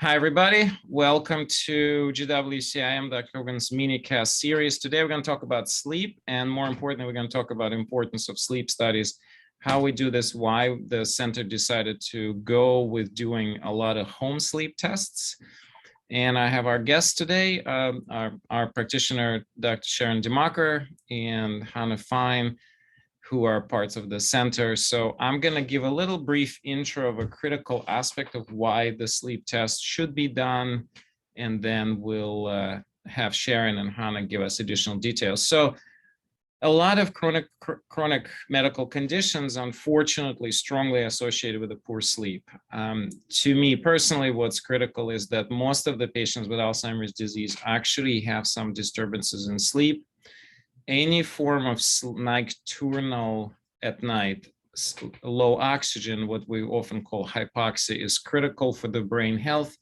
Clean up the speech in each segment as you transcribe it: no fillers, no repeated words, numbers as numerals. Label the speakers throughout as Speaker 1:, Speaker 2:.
Speaker 1: Hi, everybody. Welcome to GWCIM, Dr. Hogan's minicast series. Today, we're going to talk about sleep, and more importantly, we're going to talk about the importance of sleep studies, how we do this, why the center decided to go with doing a lot of home sleep tests. And I have our guests today, our practitioner, Dr. Sharon DeMacher and Hannah Fine, who are parts of the center. So I'm going to give a little brief intro of a critical aspect of why the sleep test should be done, and then we'll have Sharon and Hannah give us additional details. So a lot of chronic medical conditions, unfortunately, strongly associated with a poor sleep. To me personally, what's critical is that most of the patients with Alzheimer's disease actually have some disturbances in sleep. Any form of nocturnal at night, low oxygen, what we often call hypoxia, is critical for the brain health.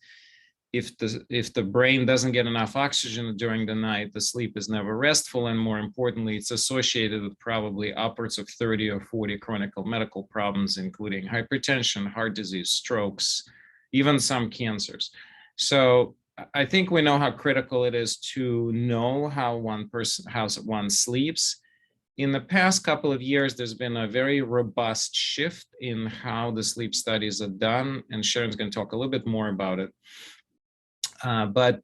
Speaker 1: If the brain doesn't get enough oxygen during the night, the sleep is never restful, and more importantly, it's associated with probably upwards of 30 or 40 chronic medical problems, including hypertension, heart disease, strokes, even some cancers. So I think we know how critical it is to know how one sleeps. In the past couple of years, there's been a very robust shift in how the sleep studies are done, and Sharon's going to talk a little bit more about it. But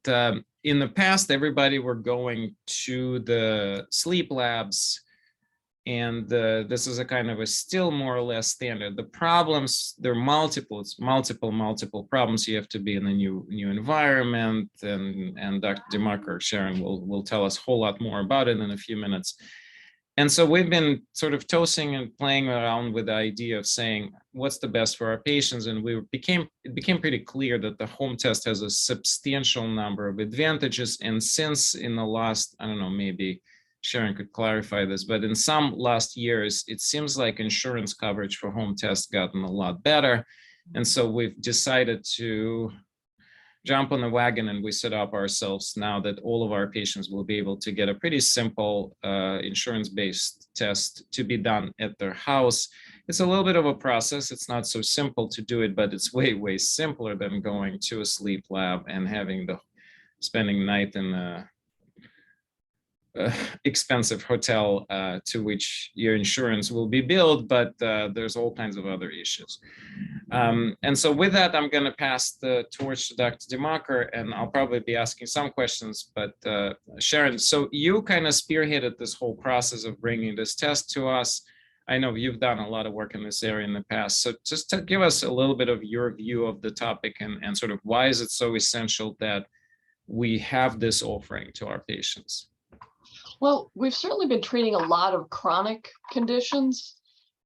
Speaker 1: in the past, everybody were going to the sleep labs, and this is a kind of a still more or less standard. The problems, there are multiple problems. You have to be in a new environment, and Dr. DeMacher, Sharon will tell us a whole lot more about it in a few minutes. And so we've been sort of tossing and playing around with the idea of saying, what's the best for our patients? And it became pretty clear that the home test has a substantial number of advantages. And since in the last, I don't know, maybe Sharon could clarify this, but in some last years, it seems like insurance coverage for home tests gotten a lot better. And so we've decided to jump on the wagon, and we set up ourselves now that all of our patients will be able to get a pretty simple insurance-based test to be done at their house. It's a little bit of a process. It's not so simple to do it, but it's way, way simpler than going to a sleep lab and spending night in a expensive hotel to which your insurance will be billed, but there's all kinds of other issues. And so with that, I'm going to pass the torch to Dr. DeMacher, and I'll probably be asking some questions. But Sharon, so you kind of spearheaded this whole process of bringing this test to us. I know you've done a lot of work in this area in the past. So just to give us a little bit of your view of the topic and sort of why is it so essential that we have this offering to our patients?
Speaker 2: Well, we've certainly been treating a lot of chronic conditions,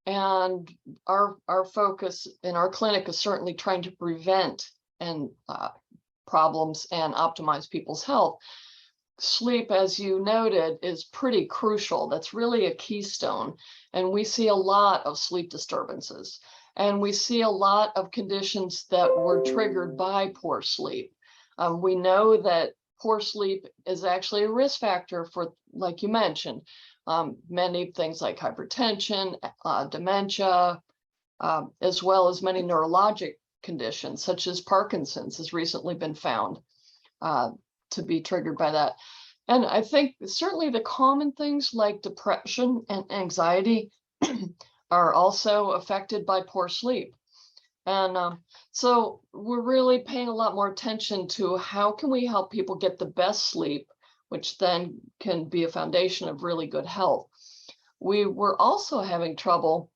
Speaker 2: and our focus in our clinic is certainly trying to prevent problems and optimize people's health. Sleep, as you noted, is pretty crucial. That's really a keystone, and we see a lot of sleep disturbances, and we see a lot of conditions that were triggered by poor sleep. We know that poor sleep is actually a risk factor for, like you mentioned, many things like hypertension, dementia, as well as many neurologic conditions such as Parkinson's has recently been found to be triggered by that. And I think certainly the common things like depression and anxiety are also affected by poor sleep. And so we're really paying a lot more attention to how can we help people get the best sleep, which then can be a foundation of really good health. We were also having trouble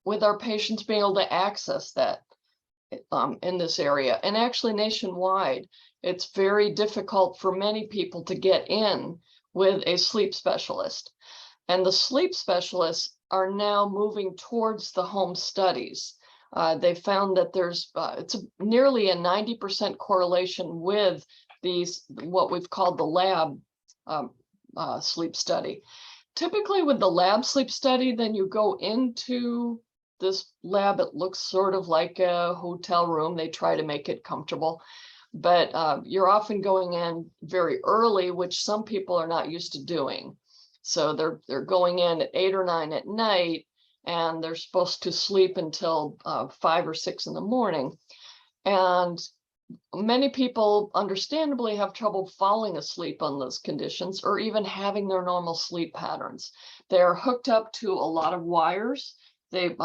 Speaker 2: with our patients being able to access that in this area. And actually nationwide, it's very difficult for many people to get in with a sleep specialist. And the sleep specialists are now moving towards the home studies. They found that there's nearly a 90% correlation with what we've called the lab sleep study. Typically with the lab sleep study, then you go into this lab. It looks sort of like a hotel room. They try to make it comfortable, but you're often going in very early, which some people are not used to doing. So they're going in at 8 or 9 at night, and they're supposed to sleep until 5 or 6 in the morning. And many people understandably have trouble falling asleep on those conditions or even having their normal sleep patterns. They're hooked up to a lot of wires. They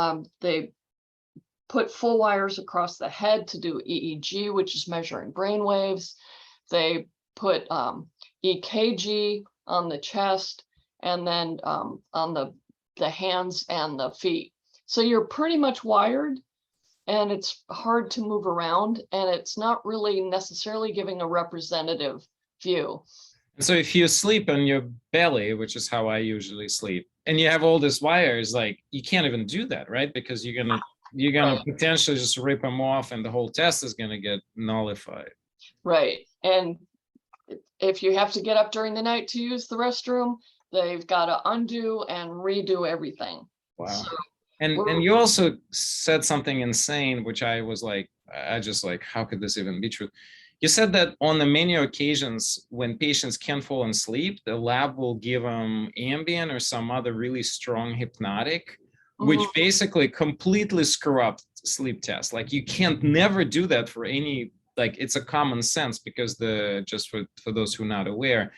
Speaker 2: put full wires across the head to do EEG, which is measuring brain waves. They put EKG on the chest and then on the hands and the feet. So you're pretty much wired, and it's hard to move around, and it's not really necessarily giving a representative view.
Speaker 1: So if you sleep on your belly, which is how I usually sleep, and you have all these wires, like you can't even do that, right? Because you're gonna
Speaker 2: Right.
Speaker 1: potentially just rip them off, and the whole test is gonna get nullified.
Speaker 2: Right. And if you have to get up during the night to use the restroom, they've got to undo and redo everything.
Speaker 1: Wow.
Speaker 2: So
Speaker 1: And you also said something insane, which I was like, I just like, how could this even be true? You said that on the many occasions when patients can't fall asleep, the lab will give them Ambien or some other really strong hypnotic, which basically completely screw up sleep tests. Like you can't never do that for any, like it's a common sense, because just for those who are not aware,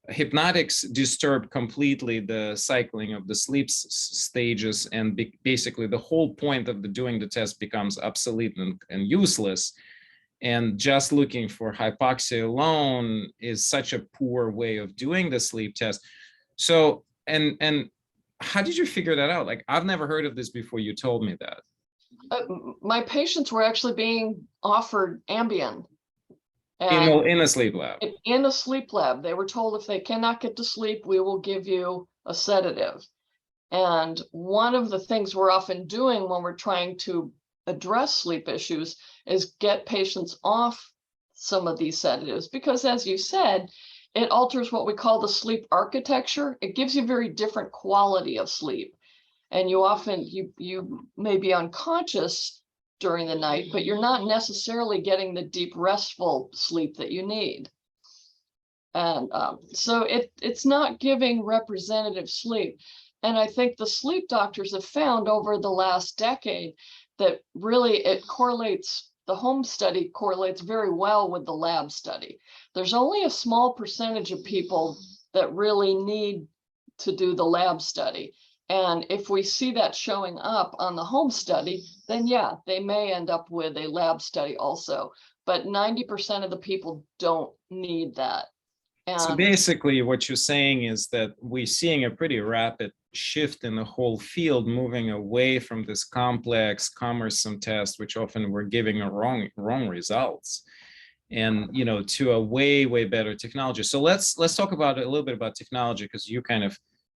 Speaker 1: hypnotics disturb completely the cycling of the sleep stages, and basically the whole point of doing the test becomes obsolete and useless. And just looking for hypoxia alone is such a poor way of doing the sleep test. So, and how did you figure that out? Like, I've never heard of this before you told me that.
Speaker 2: My patients were actually being offered Ambien.
Speaker 1: In a sleep lab.
Speaker 2: In a sleep lab, they were told if they cannot get to sleep, we will give you a sedative. And one of the things we're often doing when we're trying to address sleep issues is get patients off some of these sedatives, because as you said, it alters what we call the sleep architecture. It gives you very different quality of sleep. And you often, you may be unconscious during the night, but you're not necessarily getting the deep restful sleep that you need. And so it's not giving representative sleep. And I think the sleep doctors have found over the last decade that really it correlates, the home study correlates very well with the lab study. There's only a small percentage of people that really need to do the lab study. And if we see that showing up on the home study, then yeah, they may end up with a lab study also. But 90% of the people don't need that. And
Speaker 1: so basically what you're saying is that we're seeing a pretty rapid shift in the whole field, moving away from this complex, cumbersome test, which often we're giving a wrong results, and to a way better technology. So let's talk about a little bit about technology, because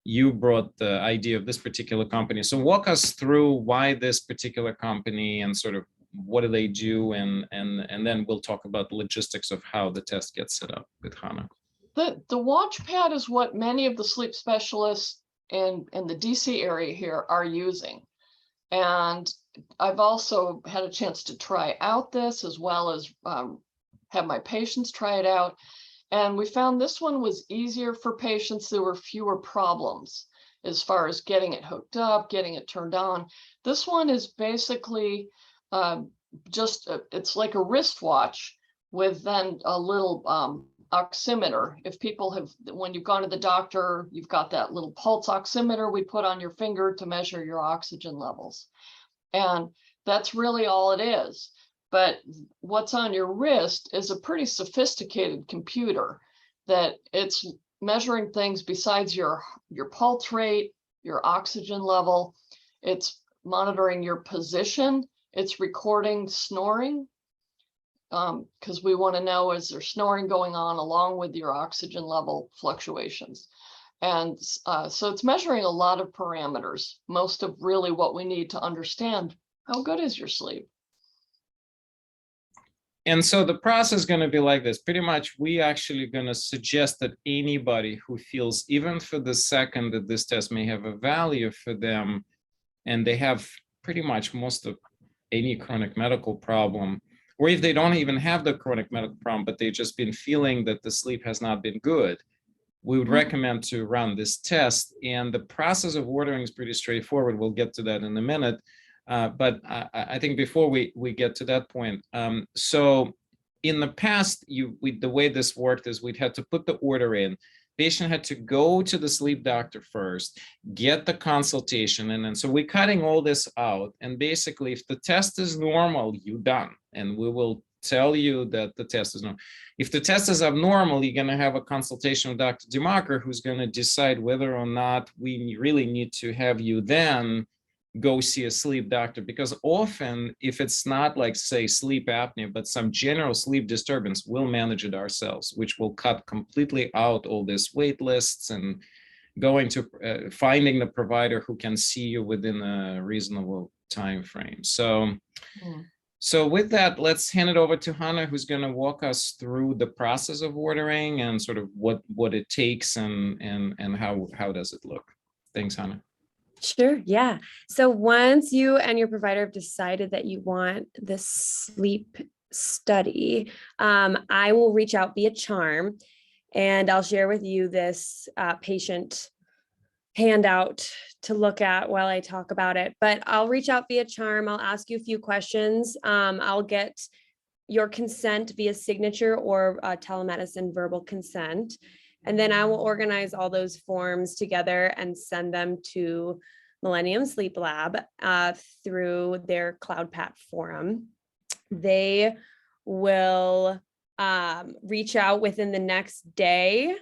Speaker 1: you brought the idea of this particular company. So walk us through why this particular company and sort of what do they do, and then we'll talk about the logistics of how the test gets set up with HANA.
Speaker 2: The watch pad is what many of the sleep specialists in the DC area here are using. And I've also had a chance to try out this, as well as have my patients try it out. And we found this one was easier for patients. There were fewer problems as far as getting it hooked up, getting it turned on. This one is basically it's like a wristwatch with then a little oximeter. If people have, when you've gone to the doctor, you've got that little pulse oximeter we put on your finger to measure your oxygen levels. And that's really all it is. But what's on your wrist is a pretty sophisticated computer that it's measuring things besides your pulse rate, your oxygen level. It's monitoring your position. It's recording snoring, because we want to know, is there snoring going on along with your oxygen level fluctuations. And so it's measuring a lot of parameters, most of really what we need to understand how good is your sleep.
Speaker 1: And so the process is going to be like this. Pretty much, we actually going to suggest that anybody who feels, even for the second, that this test may have a value for them, and they have pretty much most of any chronic medical problem, or if they don't even have the chronic medical problem, but they've just been feeling that the sleep has not been good, we would recommend to run this test. And the process of ordering is pretty straightforward. We'll get to that in a minute. But I think before we get to that point, so in the past, the way this worked is we'd had to put the order in. Patient had to go to the sleep doctor first, get the consultation, and then so we're cutting all this out. And basically, if the test is normal, you're done, and we will tell you that the test is normal. If the test is abnormal, you're going to have a consultation with Dr. DeMarker, who's going to decide whether or not we really need to have you then go see a sleep doctor, because often if it's not like, say, sleep apnea, but some general sleep disturbance, we'll manage it ourselves, which will cut completely out all these wait lists and going to finding the provider who can see you within a reasonable time frame. So with that, let's hand it over to Hannah, who's going to walk us through the process of ordering and sort of what it takes and how does it look. Thanks, Hannah.
Speaker 3: Sure. Yeah. So once you and your provider have decided that you want this sleep study, I will reach out via Charm, and I'll share with you this patient handout to look at while I talk about it. But I'll reach out via Charm. I'll ask you a few questions. I'll get your consent via signature or telemedicine verbal consent. And then I will organize all those forms together and send them to Millennium Sleep Lab through their CloudPat forum. They will reach out within the next day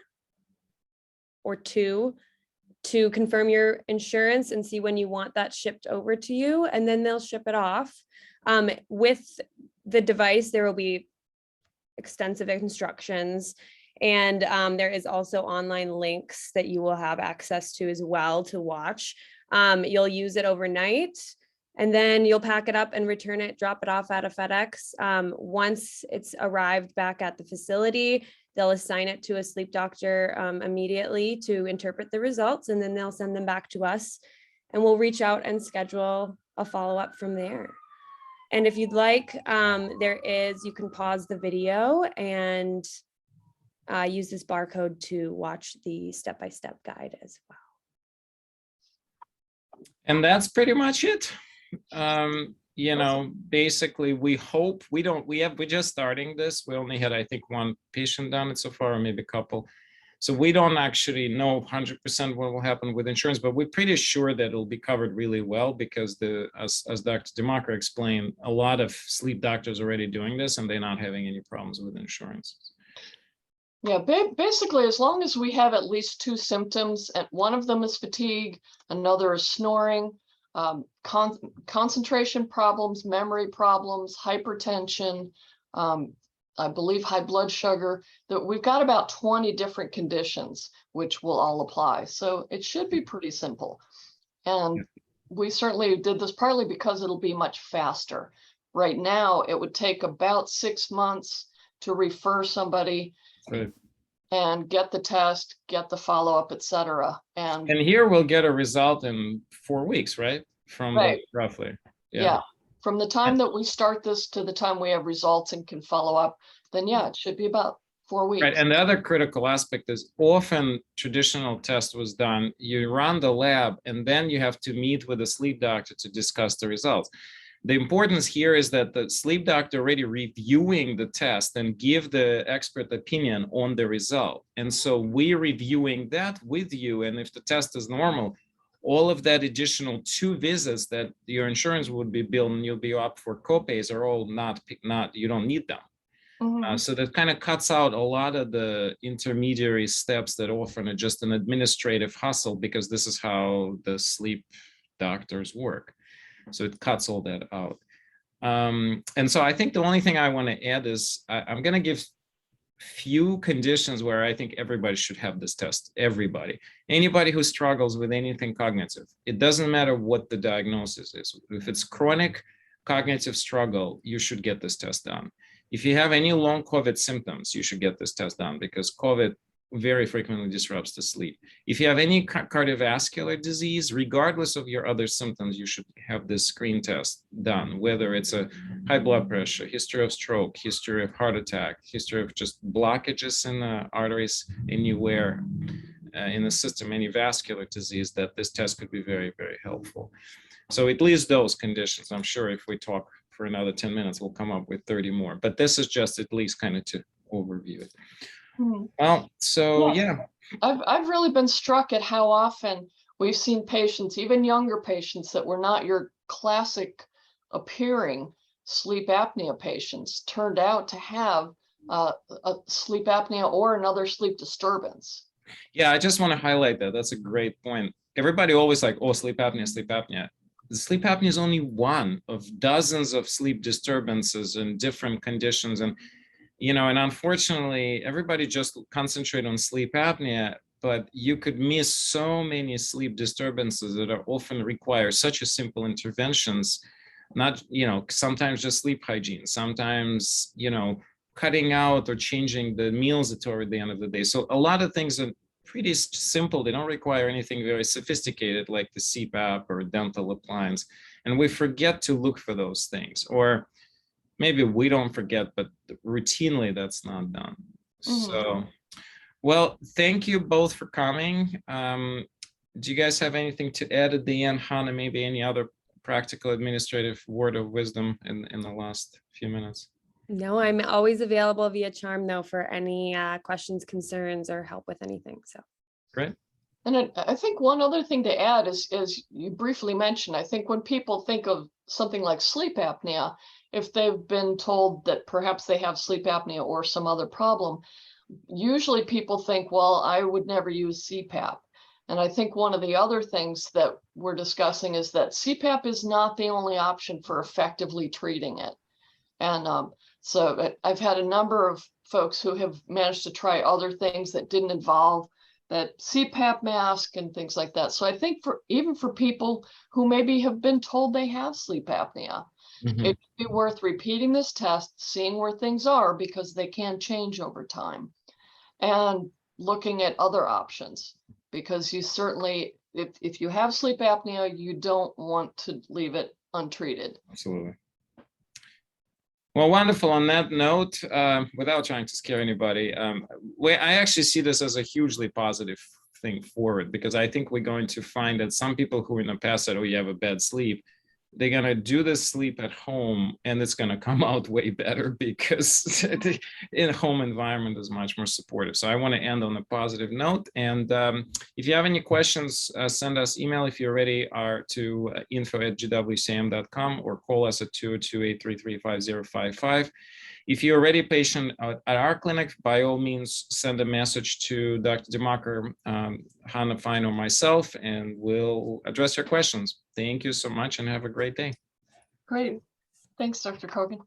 Speaker 3: or two to confirm your insurance and see when you want that shipped over to you, and then they'll ship it off. With the device, there will be extensive instructions. And there is also online links that you will have access to as well to watch. You'll use it overnight, and then you'll pack it up and return it, drop it off at a FedEx. Once it's arrived back at the facility, they'll assign it to a sleep doctor immediately to interpret the results, and then they'll send them back to us, and we'll reach out and schedule a follow-up from there. And if you'd like, you can pause the video and use this barcode to watch the step-by-step guide as well.
Speaker 1: And that's pretty much it. Basically, we hope we're just starting this. We only had, I think, one patient done it so far, or maybe a couple. So we don't actually know 100% what will happen with insurance, but we're pretty sure that it'll be covered really well, because as Dr. DeMarker explained, a lot of sleep doctors are already doing this and they're not having any problems with insurance.
Speaker 2: Yeah, basically, as long as we have at least two symptoms, and one of them is fatigue, another is snoring, concentration problems, memory problems, hypertension, I believe high blood sugar, that we've got about 20 different conditions which will all apply. So it should be pretty simple. And we certainly did this partly because it'll be much faster. Right now, it would take about 6 months to refer somebody and get the test, get the follow-up, et cetera. And
Speaker 1: here we'll get a result in 4 weeks, right? Roughly.
Speaker 2: Yeah. From the time that we start this to the time we have results and can follow up, then yeah, it should be about 4 weeks.
Speaker 1: Right. And the other critical aspect is often traditional test was done, you run the lab, and then you have to meet with a sleep doctor to discuss the results. The importance here is that the sleep doctor already reviewing the test and give the expert opinion on the result. And so we're reviewing that with you. And if the test is normal, all of that additional 2 visits that your insurance would be billed and you'll be up for copays are all not you don't need them.
Speaker 2: Mm-hmm.
Speaker 1: So that kind of cuts out a lot of the intermediary steps that often are just an administrative hustle, because this is how the sleep doctors work. So it cuts all that out. And so I think the only thing I want to add is I'm going to give few conditions where I think everybody should have this test. Anybody who struggles with anything cognitive, it doesn't matter what the diagnosis is. If it's chronic cognitive struggle, you should get this test done. If you have any long COVID symptoms, you should get this test done, because COVID very frequently disrupts the sleep. If you have any cardiovascular disease, regardless of your other symptoms, you should have this screen test done, whether it's a high blood pressure, history of stroke, history of heart attack, history of just blockages in the arteries anywhere in the system, any vascular disease, that this test could be very, very helpful. So at least those conditions. I'm sure if we talk for another 10 minutes, we'll come up with 30 more. But this is just at least kind of to overview it. Well, so yeah.
Speaker 2: I've really been struck at how often we've seen patients, even younger patients, that were not your classic appearing sleep apnea patients, turned out to have a sleep apnea or another sleep disturbance.
Speaker 1: Yeah, I just want to highlight that. That's a great point. Everybody always like, oh, sleep apnea, sleep apnea. The sleep apnea is only one of dozens of sleep disturbances in different conditions. And and unfortunately, everybody just concentrate on sleep apnea, but you could miss so many sleep disturbances that are often require such a simple interventions, not, sometimes just sleep hygiene, sometimes, cutting out or changing the meals toward the end of the day. So a lot of things are pretty simple. They don't require anything very sophisticated like the CPAP or dental appliance. And we forget to look for those things, or maybe we don't forget, but routinely that's not done. So, well, thank you both for coming. Do you guys have anything to add at the end, Hannah? Maybe any other practical administrative word of wisdom in the last few minutes?
Speaker 3: No, I'm always available via Charm though for any questions, concerns, or help with anything. So
Speaker 1: great.
Speaker 2: And I think one other thing to add is you briefly mentioned, I think when people think of something like sleep apnea, if they've been told that perhaps they have sleep apnea or some other problem, usually people think, well, I would never use CPAP. And I think one of the other things that we're discussing is that CPAP is not the only option for effectively treating it. And so I've had a number of folks who have managed to try other things that didn't involve that CPAP mask and things like that. So I think even for people who maybe have been told they have sleep apnea, it'd be worth repeating this test, seeing where things are, because they can change over time, and looking at other options, because you certainly, if you have sleep apnea, you don't want to leave it untreated.
Speaker 1: Absolutely. Well, wonderful. On that note, without trying to scare anybody, I actually see this as a hugely positive thing forward, because I think we're going to find that some people who in the past said, oh, you have a bad sleep, they're going to do this sleep at home and it's going to come out way better, because the in-home environment is much more supportive. So I want to end on a positive note. And if you have any questions, send us email if you're ready to info@gwcim.com, or call us at 202-833-5055. If you're already a patient at our clinic, by all means, send a message to Dr. DeMacher, Hannah Fine, or myself, and we'll address your questions. Thank you so much and have a great day.
Speaker 2: Great. Thanks, Dr. Kogan.